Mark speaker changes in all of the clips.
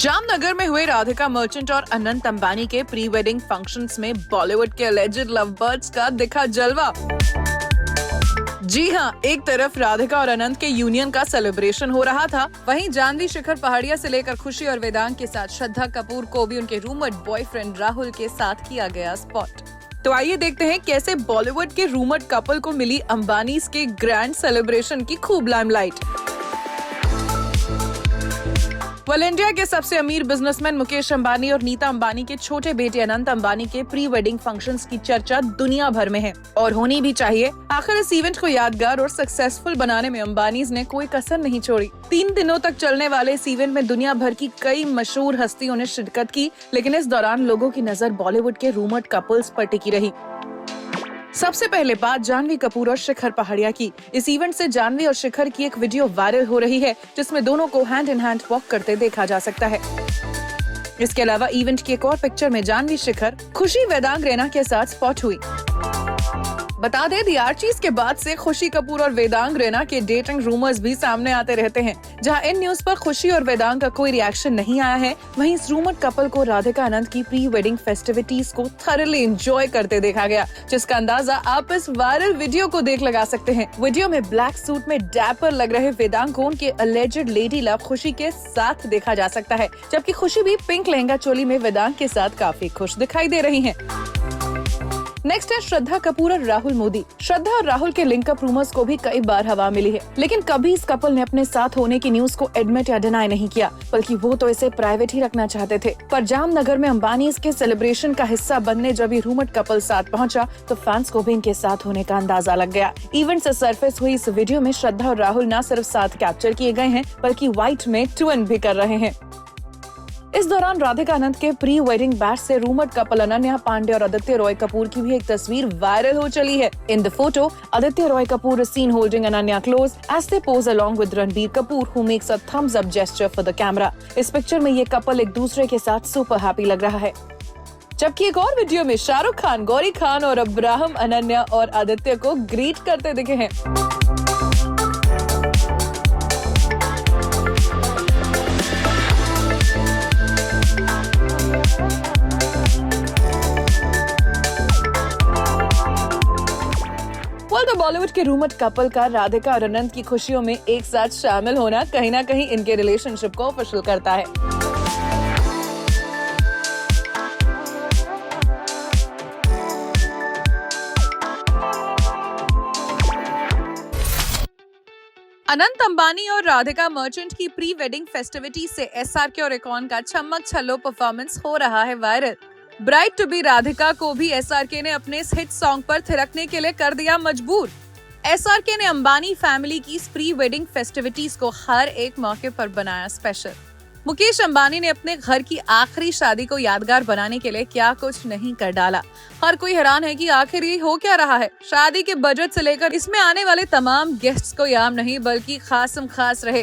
Speaker 1: जामनगर में हुए राधिका मर्चेंट और अनंत अंबानी के प्री वेडिंग फंक्शंस में बॉलीवुड के एलिजेड लव बर्ड्स का दिखा जलवा। जी हाँ, एक तरफ राधिका और अनंत के यूनियन का सेलिब्रेशन हो रहा था, वहीं जानवी-शिखर पहाड़िया से लेकर खुशी और वेदांग के साथ श्रद्धा कपूर को भी उनके रूमर्ड बॉयफ्रेंड राहुल के साथ किया गया स्पॉट। तो आइए देखते हैं कैसे बॉलीवुड के रूमर्ड कपल को मिली अंबानी के ग्रैंड सेलिब्रेशन की खूब लाइमलाइट। इंडिया के सबसे अमीर बिजनेसमैन मुकेश अंबानी और नीता अंबानी के छोटे बेटे अनंत अंबानी के प्री वेडिंग फंक्शंस की चर्चा दुनिया भर में है और होनी भी चाहिए। आखिर इस इवेंट को यादगार और सक्सेसफुल बनाने में अंबानीज ने कोई कसर नहीं छोड़ी। 3 दिनों तक चलने वाले इस इवेंट में दुनिया भर की कई मशहूर हस्तियों ने शिरकत की, लेकिन इस दौरान लोगों की नजर बॉलीवुड के रूमर्ड कपल्स पर टिकी रही। सबसे पहले बात जानवी कपूर और शिखर पहाड़िया की। इस इवेंट से जानवी और शिखर की एक वीडियो वायरल हो रही है, जिसमें दोनों को हैंड इन हैंड वॉक करते देखा जा सकता है। इसके अलावा इवेंट की एक और पिक्चर में जानवी शिखर खुशी वेदांग रैना के साथ स्पॉट हुई। बता दें, दी आर्चीज के बाद से खुशी कपूर और वेदांग रैना के डेटिंग रूमर्स भी सामने आते रहते हैं। जहां इन न्यूज पर खुशी और वेदांग का कोई रिएक्शन नहीं आया है, वहीं इस रूमर्ड कपल को राधिका आनंद की प्री वेडिंग फेस्टिविटीज को थॉरली एंजॉय करते देखा गया, जिसका अंदाजा आप इस वायरल वीडियो को देख लगा सकते हैं। वीडियो में ब्लैक सूट में डैपर लग रहे वेदांग को उनके अलेजेड लेडी लव खुशी के साथ देखा जा सकता है, जबकि खुशी भी पिंक लहंगा चोली में वेदांग के साथ काफी खुश दिखाई दे रही है। नेक्स्ट है श्रद्धा कपूर और राहुल मोदी। श्रद्धा और राहुल के लिंकअप रूमर्स को भी कई बार हवा मिली है, लेकिन कभी इस कपल ने अपने साथ होने की न्यूज को एडमिट या डिनाई नहीं किया, बल्कि वो तो इसे प्राइवेट ही रखना चाहते थे। पर जामनगर में अंबानी के सेलिब्रेशन का हिस्सा बनने जब ये रूमर्ड कपल साथ पहुंचा, तो फैंस को भी इनके साथ होने का अंदाजा लग गया। इवेंट से सरफेस हुई इस वीडियो में श्रद्धा और राहुल न सिर्फ साथ कैप्चर किए गए हैं, बल्कि व्हाइट में ट्विन भी कर रहे हैं। इस दौरान राधिका आनंद के प्री वेडिंग बैश से रूमर्ड कपल अनन्या पांडे और आदित्य रॉय कपूर की भी एक तस्वीर वायरल हो चली है। In the photo, Aditya Roy Kapoor is seen holding Ananya close as they pose along with Ranbir Kapoor, who makes a thumbs up gesture for the camera. इस पिक्चर में ये कपल एक दूसरे के साथ सुपर हैप्पी लग रहा है। जबकि एक और वीडियो में शाहरुख खान, गौरी खान और अब्राहम अनन्या और आदित्य को ग्रीट करते दिखे हैं। तो बॉलीवुड के रूमर्ड कपल का राधिका और अनंत की खुशियों में एक साथ शामिल होना कहीं ना कहीं इनके रिलेशनशिप को ऑफिशियल करता है। अनंत अंबानी और राधिका मर्चेंट की प्री वेडिंग फेस्टिविटी से SRK और एकॉन का छम्मक छल्लो परफॉर्मेंस हो रहा है viral. Bride to be Radhika को भी SRK ने अपने इस हिट सॉन्ग पर थिरकने के लिए कर दिया मजबूर। SRK ने अंबानी फैमिली की इस प्री वेडिंग फेस्टिविटीज को हर एक मौके पर बनाया स्पेशल। मुकेश अंबानी ने अपने घर की आखिरी शादी को यादगार बनाने के लिए क्या कुछ नहीं कर डाला। हर कोई हैरान है कि आखिर ये हो क्या रहा है। शादी के बजट से लेकर इसमें आने वाले तमाम गेस्ट्स को याम नहीं बल्कि खासम खास रहे,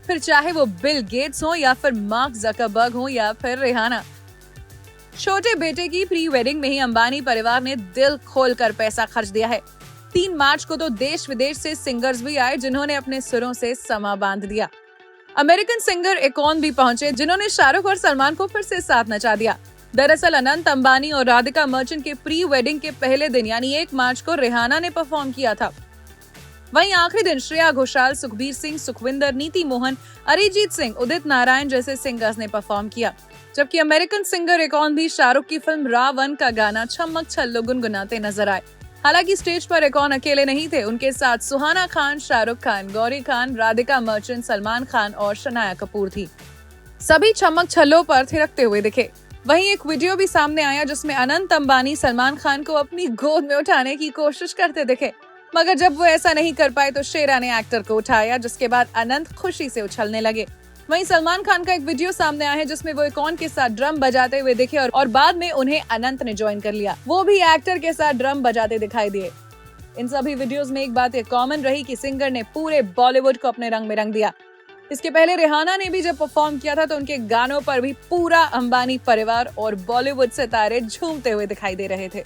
Speaker 1: फिर चाहे वो बिल गेट्स हो या फिर मार्क जकरबर्ग हो या फिर रिहाना। छोटे बेटे की प्री वेडिंग में ही अंबानी परिवार ने दिल खोलकर पैसा खर्च दिया है। 3 मार्च को तो देश विदेश से सिंगर्स भी आए, जिन्होंने अपने सुरों से समा बांध दिया। अमेरिकन सिंगर एकॉन भी पहुंचे, जिन्होंने शाहरुख और सलमान को फिर से साथ नचा दिया। दरअसल अनंत अंबानी और राधिका मर्चेंट के प्री वेडिंग के पहले दिन यानी 1 मार्च को रिहाना ने परफॉर्म किया था। वहीं आखिरी दिन श्रेया घोषाल, सुखबीर सिंह, सुखविंदर, नीति मोहन, अरिजीत सिंह, उदित नारायण जैसे सिंगर्स ने परफॉर्म किया। जबकि अमेरिकन सिंगर एकॉन भी शाहरुख की फिल्म रावण का गाना छम्मक छल्लो गुनगुनाते नजर आए। हालांकि स्टेज पर एकॉन अकेले नहीं थे, उनके साथ सुहाना खान, शाहरुख खान, गौरी खान, राधिका मर्चेंट, सलमान खान और शनाया कपूर थी। सभी छम्मक छल्लो पर थिरकते हुए दिखे। वहीं एक वीडियो भी सामने आया, जिसमें अनंत अंबानी सलमान खान को अपनी गोद में उठाने की कोशिश करते दिखे, मगर जब वो ऐसा नहीं कर पाए तो शेरा ने एक्टर को उठाया, जिसके बाद अनंत खुशी से उछलने लगे। वहीं सलमान खान का एक वीडियो सामने आया है, जिसमें वो एकॉन के साथ ड्रम बजाते हुए दिखे और बाद में उन्हें अनंत ने ज्वाइन कर लिया। वो भी एक्टर के साथ ड्रम बजाते दिखाई दिए। इन सभी वीडियोस में एक बात कॉमन रही कि सिंगर ने पूरे बॉलीवुड को अपने रंग में रंग दिया। इसके पहले रिहाना ने भी जब परफॉर्म किया था, तो उनके गानों पर भी पूरा अंबानी परिवार और बॉलीवुड सितारे झूमते हुए दिखाई दे रहे थे।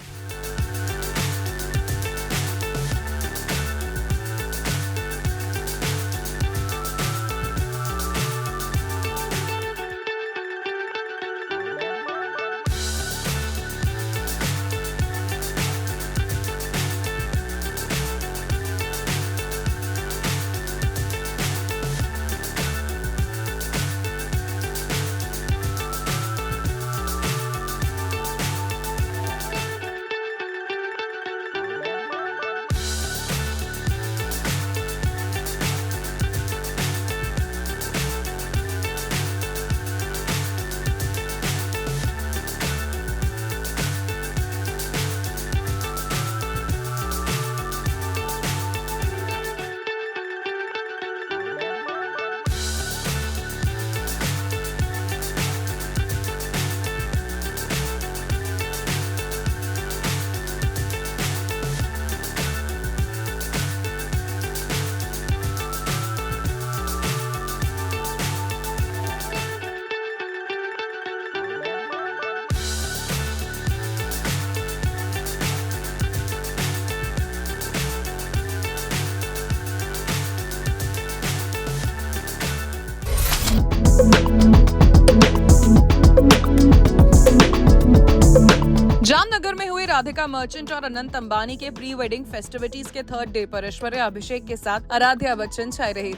Speaker 1: राधिका मर्चेंट और अनंत अंबानी के प्री वेडिंग फेस्टिविटीज के थर्ड डे पर ऐश्वर्या अभिषेक के साथ आराध्या बच्चन छाई रही।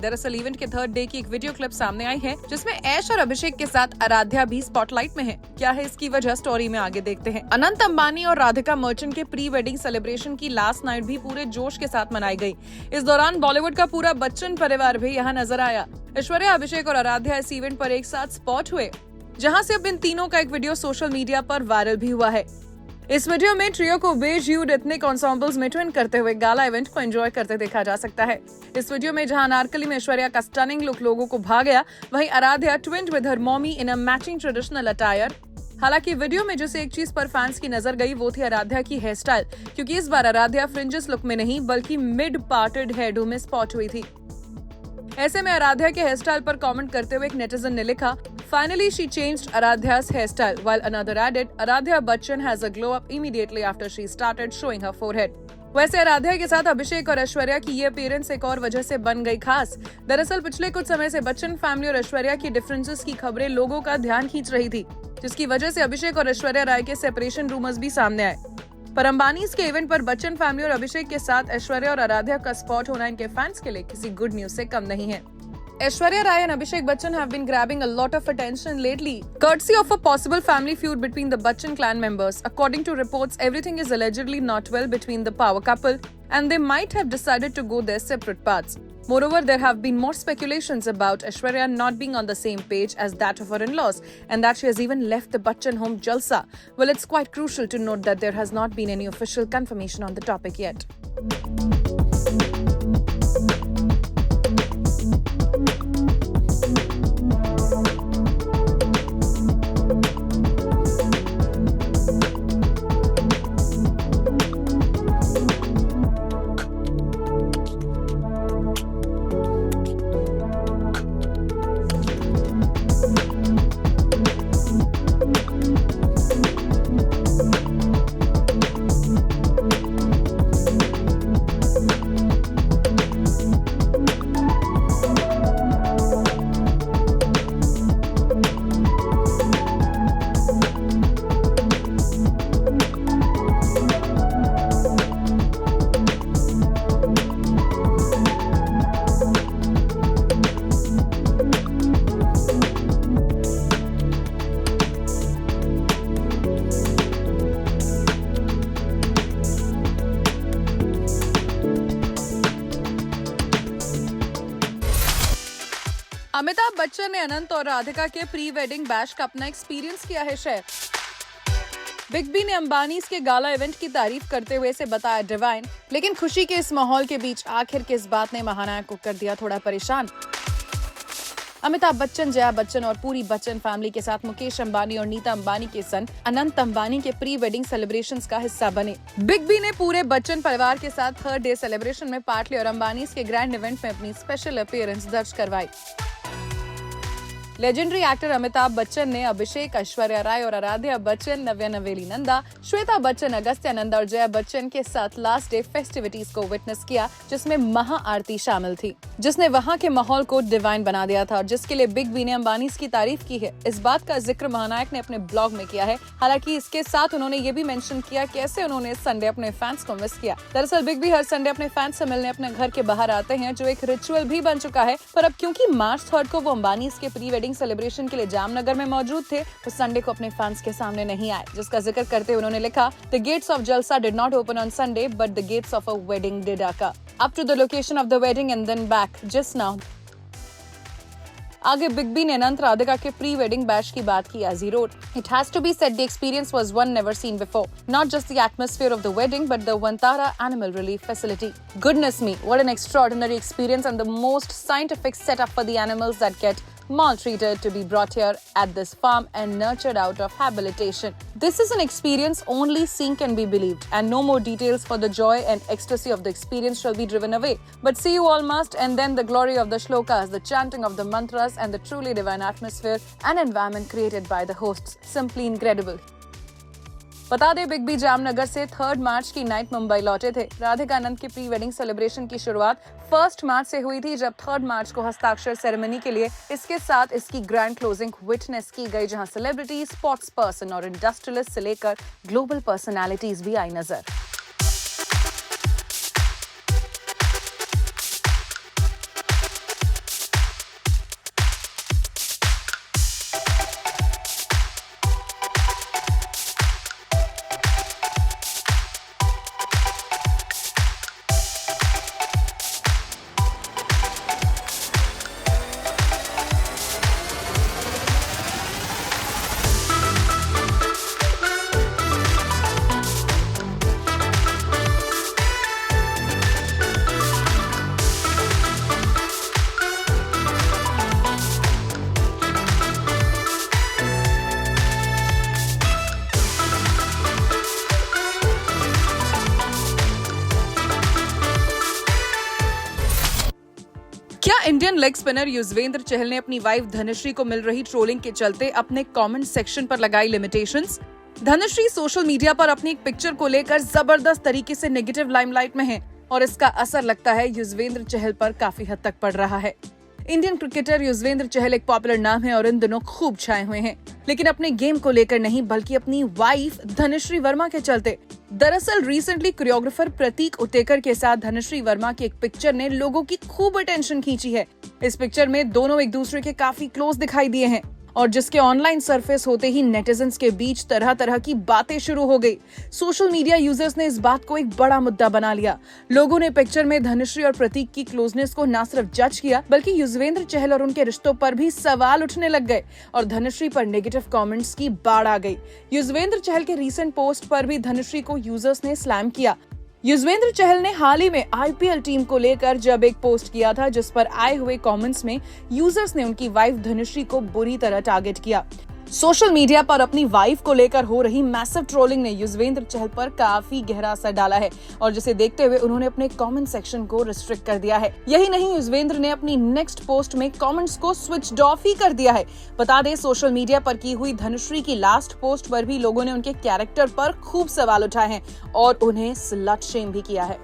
Speaker 1: दरअसल इवेंट के थर्ड डे की एक वीडियो क्लिप सामने आई है जिसमें ऐश और अभिषेक के साथ आराध्या भी स्पॉटलाइट में है। क्या है इसकी वजह, स्टोरी में आगे देखते हैं। अनंत अंबानी और राधिका मर्चेंट के प्री वेडिंग सेलिब्रेशन की लास्ट नाइट भी पूरे जोश के साथ मनाई गई। इस दौरान बॉलीवुड का पूरा बच्चन परिवार भी यहाँ नजर आया। ऐश्वर्या, अभिषेक और आराध्या इस इवेंट पर एक साथ स्पॉट हुए, जहाँ से अब इन तीनों का एक वीडियो सोशल मीडिया पर वायरल भी हुआ है। इस वीडियो में ट्रियो को बेज ह्यूड एथनिक एंसेम्बल्स में ट्विन करते हुए गाला इवेंट को एंजॉय करते देखा जा सकता है। इस वीडियो में जहां अनारकली में ऐश्वर्या का स्टनिंग लुक लोगों को भा गया, वहीं Aaradhya twinned with her mommy in a matching traditional attire. हालांकि वीडियो में जिस एक चीज पर फैंस की नजर गई वो थी आराध्या की हेयर स्टाइल, क्योंकि इस बार आराध्या फ्रिंजेस लुक में नहीं बल्कि मिड पार्टेड हेयर डू में स्पॉट हुई थी। ऐसे में आराध्या के हेयर स्टाइल पर कमेंट करते हुए एक नेटिजन ने लिखा, Finally, she changed Aradhya's hairstyle, while another added, Aaradhya Bachchan has a glow up immediately after she started showing her forehead. वैसे आराध्या के साथ अभिषेक और ऐश्वर्या की ये अपीयरेंस एक और वजह से बन गई खास। दरअसल पिछले कुछ समय से बच्चन फैमिली और ऐश्वर्या की डिफरेंसेस की खबरें लोगों का ध्यान खींच रही थी, जिसकी वजह से अभिषेक और ऐश्वर्या राय के सेपरेशन रूमर्स भी सामने आए। पर अंबानी के इवेंट पर बच्चन फैमिली और अभिषेक के साथ ऐश्वर्या और आराध्या का स्पॉट होना इनके फैंस के लिए किसी गुड न्यूज से कम नहीं है। Aishwarya Rai and Abhishek Bachchan have been grabbing a lot of attention lately, courtesy of a possible family feud between the Bachchan clan members. According to reports, everything is allegedly not well between the power couple, and they might have decided to go their separate paths. Moreover, there have been more speculations about Aishwarya not being on the same page as that of her in-laws, and that she has even left the Bachchan home jalsa. Well, it's quite crucial to note that there has not been any official confirmation on the topic yet. Amitabh Bachchan ने अनंत और राधिका के pre wedding bash का अपना experience किया है share. Big B ने अंबानी के Gala event की तारीफ करते हुए इसे बताया डिवाइन, लेकिन खुशी के इस माहौल के बीच आखिर किस बात ने महानायक को कर दिया थोड़ा परेशान। अमिताभ बच्चन, जया बच्चन और पूरी बच्चन फैमिली के साथ मुकेश अंबानी और नीता अंबानी के सन अनंत अंबानी के प्री वेडिंग सेलिब्रेशंस का हिस्सा बने। बिग बी ने पूरे बच्चन परिवार के साथ थर्ड डे सेलिब्रेशन में पार्ट लिया और अंबानी के ग्रैंड इवेंट में अपनी स्पेशल अपीयरेंस दर्ज करवाई। लेजेंडरी एक्टर अमिताभ बच्चन ने अभिषेक, ऐश्वर्या राय और आराध्या बच्चन, नव्या नवेली नंदा, श्वेता बच्चन, अगस्त्य नंदा और जया बच्चन के साथ लास्ट डे फेस्टिविटीज को विटनेस किया, जिसमें महा आरती शामिल थी, जिसने वहां के माहौल को डिवाइन बना दिया था और जिसके लिए बिग बी ने अंबानी की तारीफ की है। इस बात का जिक्र महानायक ने अपने ब्लॉग में किया है। हालांकि इसके साथ उन्होंने ये भी मेंशन किया कैसे उन्होंने इस संडे अपने फैंस को मिस किया। दरअसल बिग बी हर संडे अपने फैंस से मिलने अपने घर के बाहर आते हैं, जो एक रिचुअल भी बन चुका है। पर अब क्योंकि मार्च 3 को वो अंबानी के प्री वेडिंग सेलिब्रेशन के लिए जामनगर में मौजूद थे, तो संडे को अपने फैंस के सामने नहीं आए, जिसका जिक्र करते हुए उन्होंने लिखा, द गेट्स ऑफ जलसा did not open on Sunday but the gates of a wedding did आका up to the location of the wedding and then back just now. आगे बिग बी ने अनंत-राधिका के प्री वेडिंग बैश की बात की as he wrote, It has to be said the experience was one never seen before. Not just the atmosphere of the wedding, but the Vantara Animal Relief Facility. Goodness me, what an extraordinary experience and the most scientific setup for the animals that get maltreated to be brought here at this farm and nurtured out of habilitation. This is an experience only seeing can be believed, and no more details for the joy and ecstasy of the experience shall be driven away. But see you all must, and then the glory of the shlokas, the chanting of the mantras, and the truly divine atmosphere and environment created by the hosts. Simply incredible. बता दें, big B Jamnagar से 3 मार्च की night Mumbai लौटे थे। राधिका आनंद की pre wedding celebration की शुरुआत 1 मार्च से हुई थी, जब 3 मार्च को हस्ताक्षर सेरेमनी के लिए इसके साथ इसकी ग्रैंड क्लोजिंग विटनेस की गई, जहां सेलिब्रिटी, स्पोर्ट्स पर्सन और इंडस्ट्रियलिस्ट से लेकर ग्लोबल पर्सनालिटीज भी आई नजर। क्या Indian leg spinner Yuzvendra Chahal ने अपनी वाइफ धनश्री को मिल रही ट्रोलिंग के चलते अपने कमेंट सेक्शन पर लगाई लिमिटेशंस? धनश्री सोशल मीडिया पर अपनी एक पिक्चर को लेकर जबरदस्त तरीके से नेगेटिव लाइमलाइट में है और इसका असर लगता है युजवेंद्र चहल पर काफी हद तक पड़ रहा है। इंडियन क्रिकेटर युजवेंद्र चहल एक पॉपुलर नाम है और इन दिनों खूब छाए हुए हैं, लेकिन अपने गेम को लेकर नहीं, बल्कि अपनी वाइफ धनश्री वर्मा के चलते। दरअसल रिसेंटली कोरियोग्राफर प्रतीक उतेकर के साथ धनश्री वर्मा की एक पिक्चर ने लोगों की खूब अटेंशन खींची है। इस पिक्चर में दोनों एक दूसरे के काफी क्लोज दिखाई दिए हैं और जिसके ऑनलाइन सरफेस होते ही नेटिजन्स के बीच तरह तरह की बातें शुरू हो गई। सोशल मीडिया यूजर्स ने इस बात को एक बड़ा मुद्दा बना लिया। लोगों ने पिक्चर में धनश्री और प्रतीक की क्लोजनेस को न सिर्फ जज किया, बल्कि युजवेंद्र चहल और उनके रिश्तों पर भी सवाल उठने लग गए और धनश्री पर नेगेटिव कमेंट्स की बाढ़ आ गई। युजवेंद्र चहल के रीसेंट पोस्ट पर भी धनश्री को यूजर्स ने स्लैम किया। युजवेंद्र चहल ने हाल ही में आईपीएल टीम को लेकर जब एक पोस्ट किया था, जिस पर आए हुए कमेंट्स में यूजर्स ने उनकी वाइफ धनश्री को बुरी तरह टारगेट किया। सोशल मीडिया पर अपनी वाइफ को लेकर हो रही मैसिव ट्रोलिंग ने युजवेंद्र चहल पर काफी गहरा असर डाला है और जिसे देखते हुए उन्होंने अपने कमेंट सेक्शन को रिस्ट्रिक्ट कर दिया है। यही नहीं, युजवेंद्र ने अपनी नेक्स्ट पोस्ट में कमेंट्स को स्विच ऑफ ही कर दिया है। बता दें, सोशल मीडिया पर की हुई धनश्री की लास्ट पोस्ट पर भी लोगों ने उनके कैरेक्टर पर खूब सवाल उठाए हैं और उन्हें स्लट शेम भी किया है।